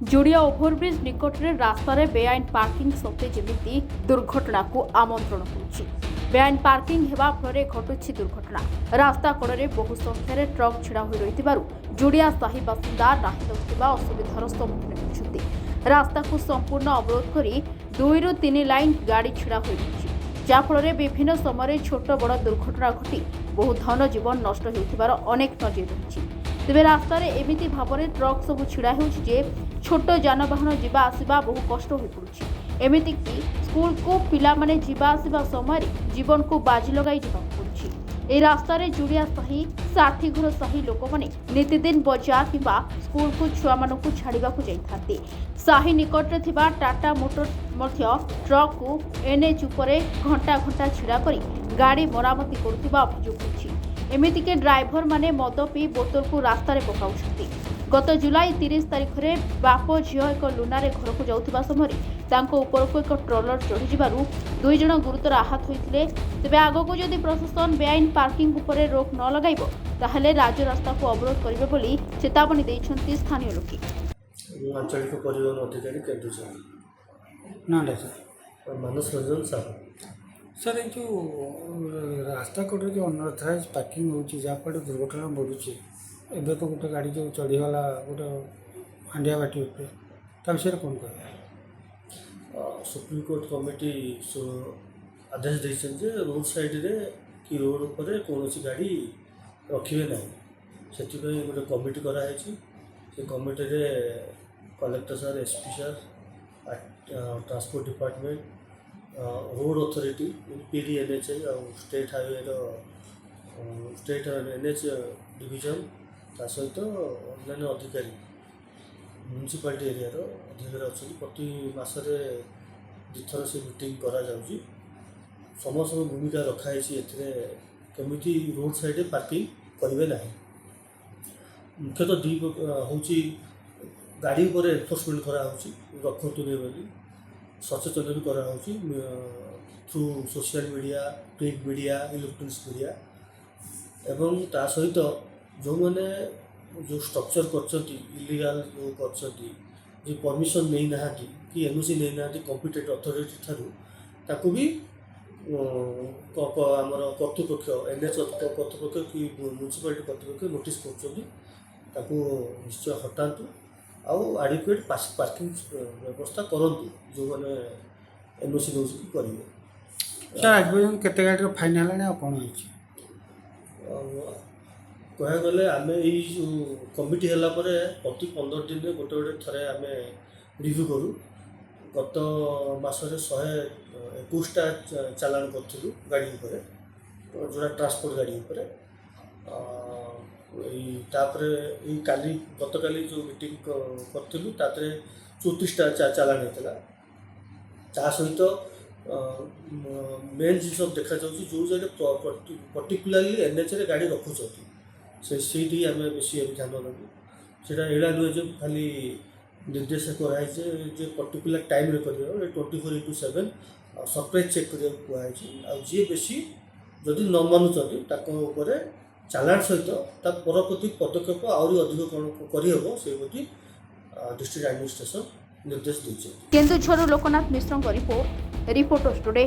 जोड़िया overbridge निकट में रास्तार बेआईन parking सत्ते जमी दुर्घटना को आमंत्रण होछि। बेआईन पार्किंग हेबा फल घटुछि दुर्घटना। रास्ता कड़े बहु संख्यार ट्रक छिड़ा हो रही जोड़िया साही बासिंदा नाही नथिबा असुविधार सम्मुखीन होइछन्ति। रास्ता को संपूर्ण अवरोध कर 2 ରୁ 3 लाइन गाड़ी छिड़ा हो रही जहाँफल विभिन्न समय छोट बड़ दुर्घटना घटी बहु धन जीवन नष्ट होइथिबार अनेक नजर रही। तेज रास्तार एमिति भाव में ट्रक सब छिड़ा हो छोट जानवाहन जीवा आसवा बहु कष्ट हो पड़ुछि। एमितिक स्कूल को पिला माने जीवा आसवा समय जीवन को बाजी लगाई पड़ुछि। ए रास्तार जोड़िया साही साठी घर साही लोक मैंने नितिदिन बजार किंबा स्कूल को छुआ मानू छाड़ा जाते। साही निकट में थिबा टाटा मोटर मध्य ट्रक को एनएच उपरे घंटा घंटा छिड़ा कर गाड़ी मरामती करुवा अभियोग होछि। एमितिके ड्राइवर माने मद पी बोतल को रास्तार पकाउछन्ति। गत जुलाई 30 तारिख में बाप झील एक लुनारे घर को जाउथिबा समय तांको उपरको एक ट्रलर चढ़ी जिबारु 2 जण गुरुतर आहत होइतिले। तेबे आगको जदि प्रशासन बेआईन पार्किंग उपरे रोक न लगाइबो ताहले राज्य रास्ता को अवरोध करिवे बोली चेतावनी दैछन्ति स्थानीय लोके। आंचलिक परिवहन अधिकारी केन्दुझर नाटा सर मानस रंजन साहू। सर ये जो रास्ता कड़े जो अनअथराइज पार्किंग होची जहाँफल दुर्घटना बढ़ुची एबे तो गोटे गाड़ी जो चढ़ीगला गोटे हांडिया बाटी उपर ता विषय कौन कह सुप्रीम कोर्ट कमिटी आदेश देते रोड साइड रे कि रोड उपर कौन गाड़ी रखिए ना से गोटे कमिटी कराई से कमिटी रे collector sir SP sir transport department road authority PD NHAI और state highway state NH division ता सहित अन्य अधिकारी म्यूनिसिपालिटी एरिया अधिकारी अच्छा प्रति मसरे 2 थर से मीटिंग करा जाउची। समस्त भूमिका रखाई केमी रोड साइड पार्किंग करेंगे ना। मुख्यतः दी हूँ गाड़ी पर एनफोर्समेंट कराऊँगी रखुनी बोली सचेतन भी कराऊँगी through social media print media electronics media एवं ता सहित जो मैंने जो स्ट्रक्चर कर इलीगल जो कर परमिशन नहीं ना कि एनओसी नहीं ना कॉम्पिटेंट अथॉरिटी ठारू ताकू भी आमर कर्तृपक्ष एनएच कर्तृपक्ष कि म्यूनिसिपालिटी कर्तृपक्ष नोटिस कर निश्चय हटातु आउ आडिक्वेट पार्किंग व्यवस्था करंतु जो मैंने एनओसी नौकरी करेंगे। सर आज पर्यटन केते गाड़ी फाइन है कौन कह गले आम जो कमिटी है प्रति 15 दिन में गोटे गोटे थे आम रिव्यू करूँ। गत मसरे 121टा चालान करूँ गाड़ी उपर जोड़ा ट्रांसपोर्ट गाड़ी उपर काली गत काली जो मीटिंग करूँ 34टा चालान होता ता सहित मेन जिस देखा जो जगह पर्टिकुलाली एनएच रे गाड़ी रखुच्च से आम बेस ध्यान देवु से एड़ा नुहे जो खाली निर्देश कराई जे पर्टिकुलर टाइम रे कर 24/7 सरप्राइज चेक करा कहुई जी बेसी जदि न मानुंट चालान सहित परवर्ती पदक्षेप आहरी अधिक कौन करहब से डिस्ट्रिक्ट एडमिनिस्ट्रेशन निर्देश देते। केन्दुझर लोकनाथ मिश्र रिपोर्टर्स टुडे।